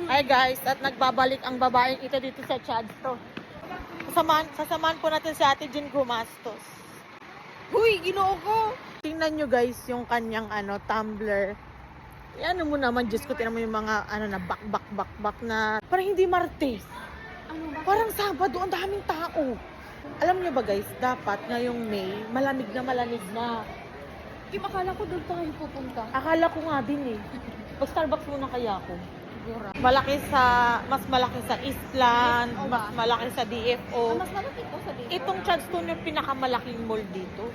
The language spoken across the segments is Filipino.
Hi guys, at nagbabalik ang babaeng ito dito sa Chadsto. Sasamahan po natin si Ate Jean gumastos. Huy, ginoo ko! Tingnan nyo guys yung kanyang tumbler. Ano mo naman, Diyos ko, tingnan mo yung mga na bak na parang hindi Martes. Parang Sabado, ang daming tao. Alam nyo ba guys, dapat ngayong May, malamig na. Kim, akala ko doon tayo pupunta. Akala ko nga din eh. Pag-Starbucks muna kaya ako. Sigura. Mas malaki sa Eastland, mas malaki sa DFO. Mas malaki po sa dito. Itong Chadstone yung pinakamalaking mall dito.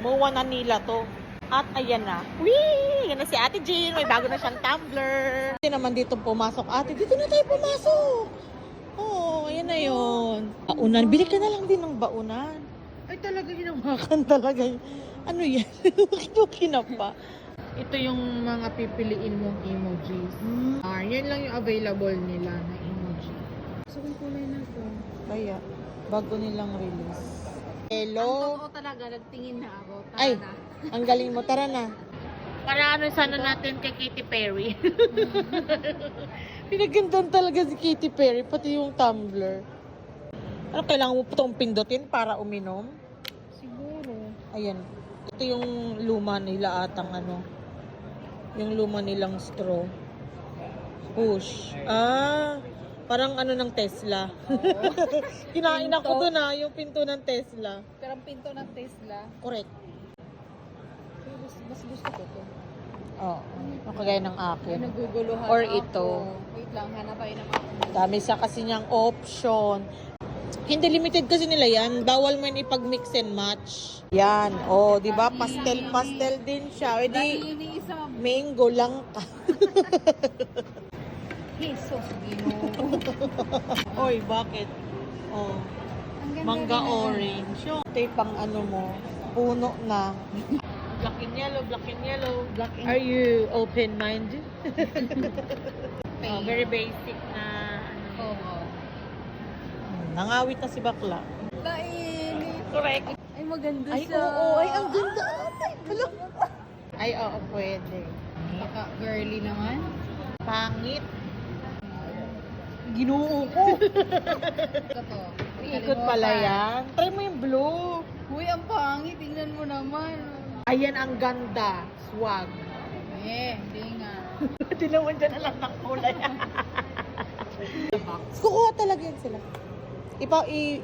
MOA na nila to. At ayan na. Whee! Yan na si Ate Jean. May bago na siyang tumbler. Hindi naman dito pumasok. Ate, dito na tayo pumasok. Oo, ayan na yun. Baunan. Bili ka na lang din ng baunan. Ay, talaga hinawakan talaga. Ano yan? Bakit na pa? Ito yung mga pipiliin mong emojis. Yan lang yung available nila na emoji. So, kung kulay na to. Kaya, bago nilang release. Hello? Ang totoo talaga, nagtingin na ako. Tara Ay, na. ang galing mo. Tara na. Para sana natin kay Katy Perry. Pinagandaan talaga si Katy Perry, pati yung tumbler. Ano, kailangan mo pa itong pindutin para uminom? Siguro. Ayan. Ito yung luma nila atang yung luma nilang straw. Push. Parang ng Tesla. Kinain ako dun yung pinto ng Tesla. Pero ang pinto ng Tesla, Correct. mas gusto ko to. Oo. Kagaya ng akin. Naguguluhan Or ako. ito. Wait lang, hanapin ng ako. Dami sa kasi niyang option. Hindi limited kasi nila yan. Bawal mo yan ipag-mix and match. Yan. Oh, di ba? Pastel din siya. E di, Iniisa. mango lang ka. Jesus, Ginoo. Oy, bakit? Oh, Ang ganda mangga rin. orange. Ito yung pang mo, puno na. Black and yellow, Black and Are you open-minded? Very basic na Oo. Nangawit na si bakla. Nainis. Correct. Ay, maganda Ay, siya. oo. Ay, ang ganda. Ay, oo, pwede. Baka girly naman. Pangit. Ginoo ko. Ito to. Ikot pala yan. Try mo yung blue. Uy, ang pangit. Tingnan mo naman. Ayan ang ganda. Swag. Hindi nga. Tinawan dyan na lang ng kulay. Kukuha talaga yan sila.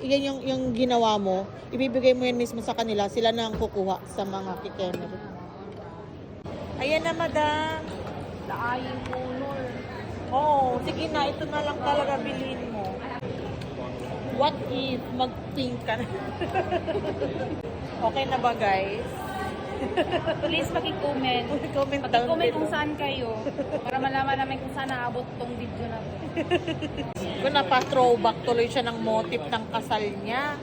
Yan yung ginawa mo. Ibibigay mo yan mismo sa kanila. Sila na ang kukuha sa mga kikemer. Ayan na, madam. Laaying color. Oo, sige na. Ito na lang talaga bilhin mo. What if mag-pink ka na? Okay na ba, guys? Please mag-comment. Comment down Mag-comment below. kung saan kayo. Para malaman namin kung saan naabot tong video na to. Kung napa-throwback tuloy siya ng motif ng kasal niya.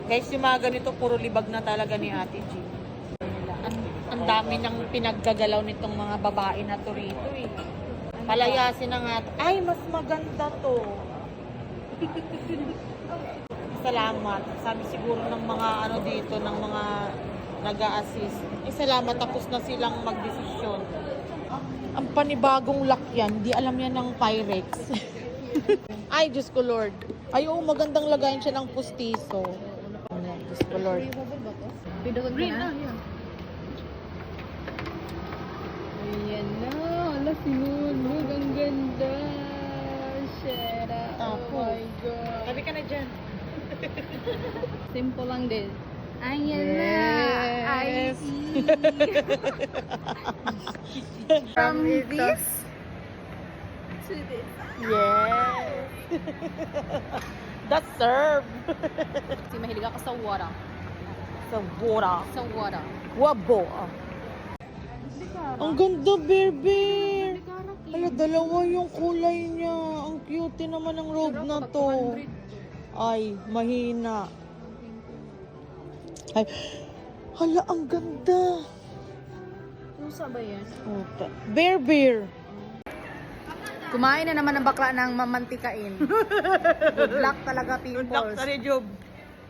Guys, yung mga ganito, puro libag na talaga ni Ate G. Ang dami ng pinaggagalaw nitong mga babae na to rito eh. Palayasin na nga. Ay, mas maganda to. Salamat. Sabi siguro ng mga dito, ng mga nag-a-assist. Salamat, tapos na silang magdesisyon. Ang panibagong lock yan, di alam yan ng Pyrex. Ay, Diyos ko Lord. Ay, oo, magandang lagayin siya ng pustiso. Diyos ko Lord. Bubble ba to? Pindutin ko na? Yan. Ayan na. Ala, sinulog. Ang ganda. Shit. Oh my God. Sabi ka na dyan. Simple lang din. Ayan Yes. na. I see. From this to this. Yes. That's serve. Kasi mahilig ako sa water. Sa bura. Sa water. Wabo. Ang ganda, Bear. Hala, dalawa yung kulay niya. Ang cute naman ng robe na to. Ay, mahina. Ay, hala, ang ganda. Pusa ba yan? Puta. Bear. Kumain na naman ng bakla ng mamantikain. Good luck talaga, Good luck peoples. sa rejob.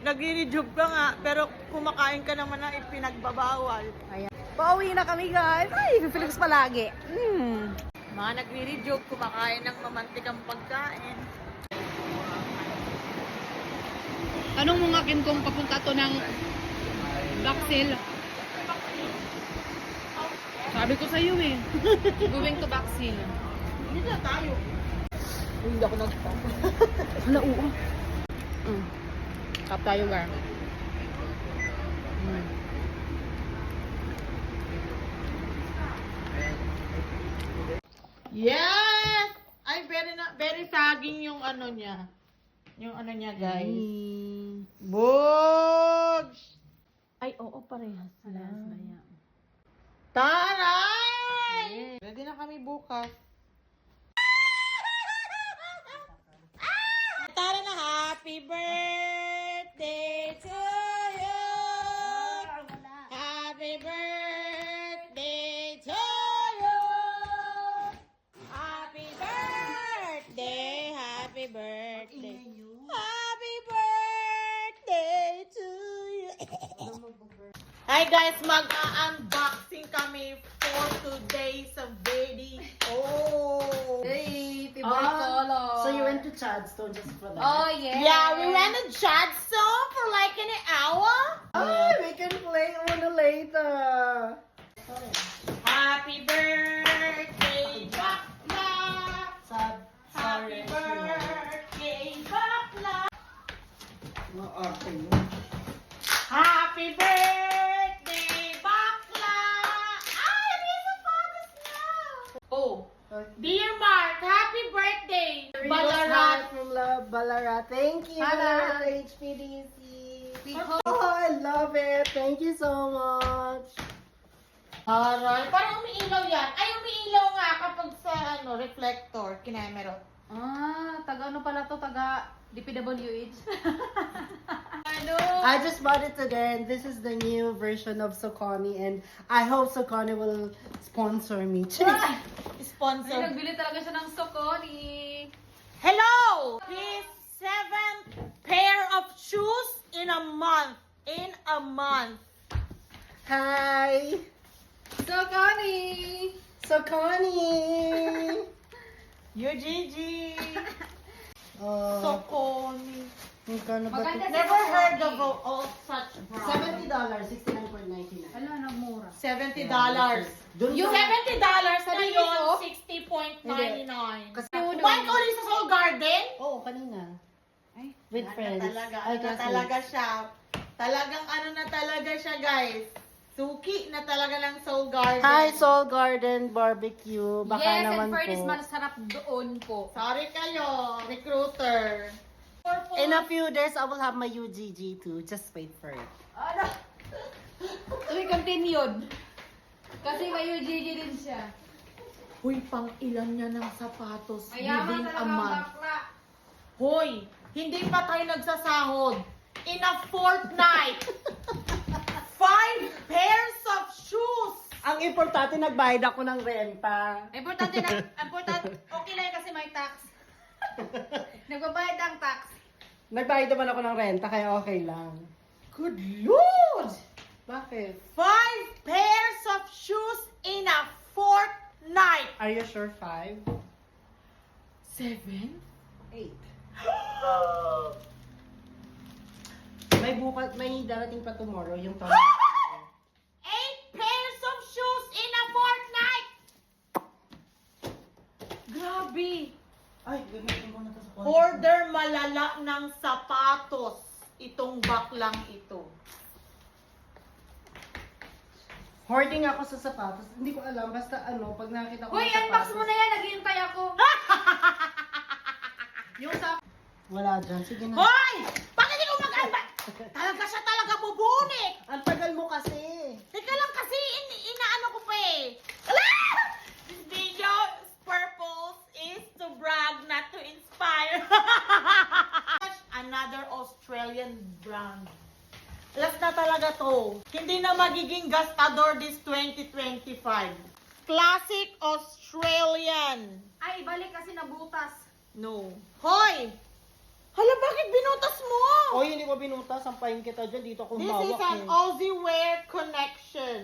Nag-rejob ka nga, pero kumakain ka naman na ipinagbabawal. Ayan. Pauwi na kami, guys. Ay, Philips palagi. Mga nagre-rejoke, kumakain ng mamantikang pagkain. Anong mga akin kung papunta to ng Baxil? Sabi ko sa iyo eh. Going to Baxil. Hindi na tayo. Hindi ako nag-stop. Hala, oo. Tap tayo, Gar. Yes! Ay, very saging yung ano niya. Yung ano niya, guys. Bugs! Ay, oo, parehas na. Taray! Ready na kami bukas. Tara na, happy birthday to you! Happy birthday to you! Happy birthday, happy birthday. Happy birthday to you. Hi guys, mag-unboxing kami for today's video. Oh! Hey, favorite color. So you went to Chadstone just for that? Oh, yeah. Yeah, we went to Chadstone for like an hour. Oh, we can play Uno later. Happy birthday, Bakla! Sad. Happy birthday, Bakla! Okay. Happy birthday, Bakla! Ay, Risa Fathers now! Oh, dear Mark, happy birthday, Balarat! From Ballarat. Thank you, Hala. Ballarat HPDC. Big hug. Oh, I love it. Thank you so much. Aray, parang umiilaw yan. Ay, umiilaw nga kapag sa reflector, kinamera. Ah, taga ano pala to? Taga DPWH. Ano? I just bought it today, and this is the new version of Soconi, and I hope Soconi will sponsor me. Ay, Sponsor. nagbili talaga siya ng Soconi. Hello! His 7th pair of shoes in a month. In a month. Hi, Soconi! Soconi. UGG. Oh, Soconi. magkano ba Maganda ito? Never heard of such brand. $70, $69.99. Ala, nagmura. $70. Dun Yung sa- $70 Sabi na niyo yun, po? 60.99. Kasi, Kumain ka ulit sa Soul Garden? oh, kanina. Ay, With friends. Talaga, Ay, ano na classmates. talaga siya. Talagang ano na talaga siya, guys. Suki na talaga ng Soul Garden. Hi, Soul Garden Barbecue. Baka yes, naman and fairness, po. masarap doon po. Sorry kayo, recruiter. In a few days, I will have my UGG too. Just wait for it. Ano? Uy, continued. Kasi may UGG din siya. Hoy, pang ilan niya ng sapatos Mayaman within a talaga ang month. bakla. Hoy, hindi pa tayo nagsasahod. In a fortnight. 5 pairs of shoes. Ang importante, nagbayad ako ng renta. Importante na, okay lang kasi may tax. Nagbabayad ang tax. Nagbayad naman ako ng renta, kaya okay lang. Good Lord! Bakit? 5 pairs of shoes in a fortnight. Are you sure 5? 7? 8. May darating pa tomorrow, yung tomorrow. 8 pairs of shoes in a fortnight! Grabe! Ay, gamitin ko na to sa kwarto. Order malala ng sapatos. Itong baklang ito. Hoarding ako sa sapatos. Hindi ko alam, basta ano, pag nakita ko Uy, ng unbox sapatos- mo na yan. Naghihintay ako. Yung sa... Wala dyan, sige na. Hoy! Bakit hindi ko mag-unbox? Talaga siya talaga bubunik! Ang tagal mo kasi. Teka lang kasi, inaano ko pa eh. Ala! This video's purpose is to brag, not to inspire. Another Australian brand. Last na talaga to. Hindi na magiging gastador this 2025. Classic Australian. Ay, balik kasi nabutas. No. Hoy! Hala, bakit binutas mo? O, hindi ko binuta. Sampahin kita dyan. Dito akong This is hawak an eh. Aussie Wear Connection.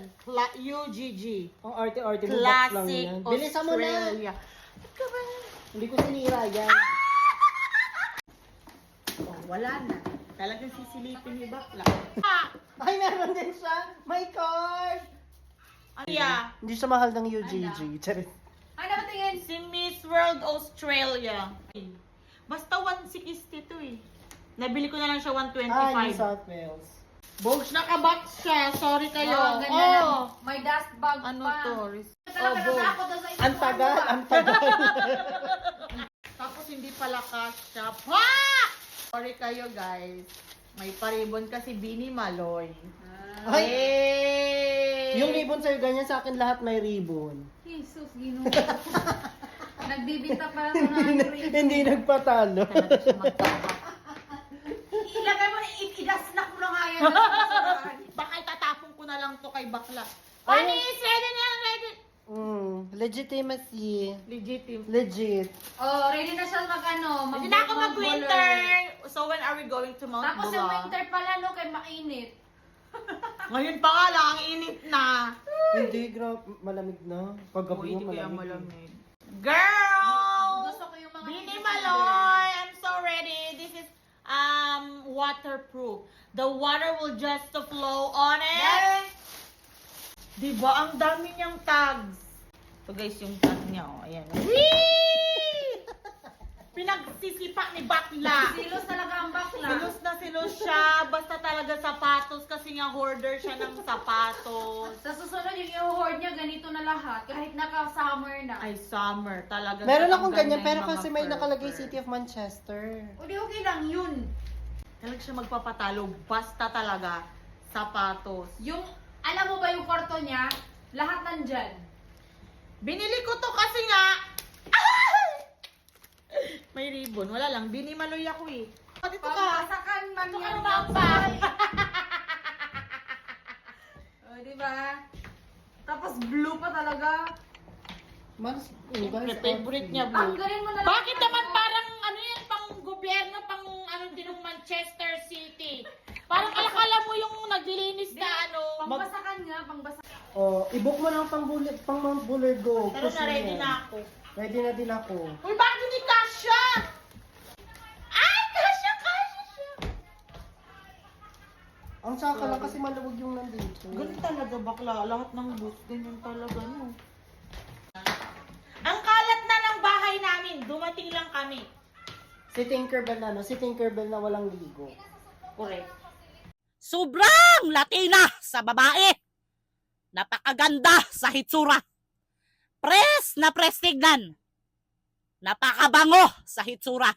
UGG. Ang arte-arte mo, box lang Classic yan. Bilisan mo na. Australia. Ba't ka ba? Hindi ko sinira yan. Oh, wala na. Talagang sisilipin ni Bakla. Ay, meron din siya. My card! Yeah. Hindi siya mahal ng UGG. Charis. Ano ba tingin? Si Miss World Australia. Basta 160 to eh. Nabili ko na lang siya 125. New South Wales. Bogs, nakabox siya. Sorry kayo. Oh, ganda na. Oh. May dust bag Ano pa. to? Talaga Bogs. nasa ako doon sa isang Ang tagal, ang tagal. Tapos hindi pala kasya. Pa! Sorry kayo guys. May paribon kasi Bini Maloy. Ay! Hey! Yung ribbon sa'yo, ganyan sa akin lahat may ribbon. Jesus, Ginoo. Nagbibinta pa lang ng Hindi nagpatalo. Talaga siya magtama. Ilagay mo na, i-daslak mo na nga yan. Baka itatapon ko na lang to kay Bakla. Ay. Panis! Ready na! Ready! Legitimacy. Legitimate. Legit. Oh, ready na siya mag-ano. Hindi na ako mag-winter. So when are we going to Mount Tapos Bula? yung winter pala, no, kay mainit. Ngayon pa nga lang, ang init na. Hindi, malamig na. Paggabi Hindi mo kaya malamig. malamig. Girl! Gusto ko yung mga Bini Maloy! I'm so ready. This is waterproof. The water will just flow on it. Diba? Ang dami niyang tags. So guys, yung tag niya, oh. Ayan. Whee! Pinagsisipa ni Bakla. Silos talaga ang bakla. Silos na silos siya. Basta talaga sapatos kasi nga hoarder siya ng sapatos. Sa susunod yung i-hoard niya, ganito na lahat. Kahit naka-summer na. Ay, summer. Talaga. Meron ang akong ganda ganyan, yung pero mga kasi may fur. nakalagay City of Manchester. O di okay lang yun. Talaga siya magpapatalo. Basta talaga sapatos. Yung, alam mo ba yung kwarto niya? Lahat nandyan. Binili ko to kasi nga. May ribbon. Wala lang. Binimaloy ako eh. Dito ka. Pagpasakan man Ito ka yan. naman. O, diba? Tapos blue pa talaga. Mas, Favorite niya, Ang blue. galing mo na lang. Bakit naman parang ano yan, pang gobyerno, pang ano din ng Manchester City? Parang akala mo yung naglilinis na ano. Pangbasakan nga, pangbasakan. Oh, i-book mo lang pang Mount Bullard Go. Pero Push na mo ready yan. na ako. Ready na din ako. Uy, bakit hindi kasya? Ay, kasya siya. Ang saka lang kasi maluwag yung nandito. Ganun talaga bakla. Lahat ng booth, ganyan talaga no. Ang kalat na ng bahay namin. Dumating lang kami. Si Tinkerbell na, no? Si Tinkerbell na walang ligo. Correct. Sobrang Latina sa babae. Napakaganda sa hitsura. Pres na pres tignan. Napakabango sa hitsura.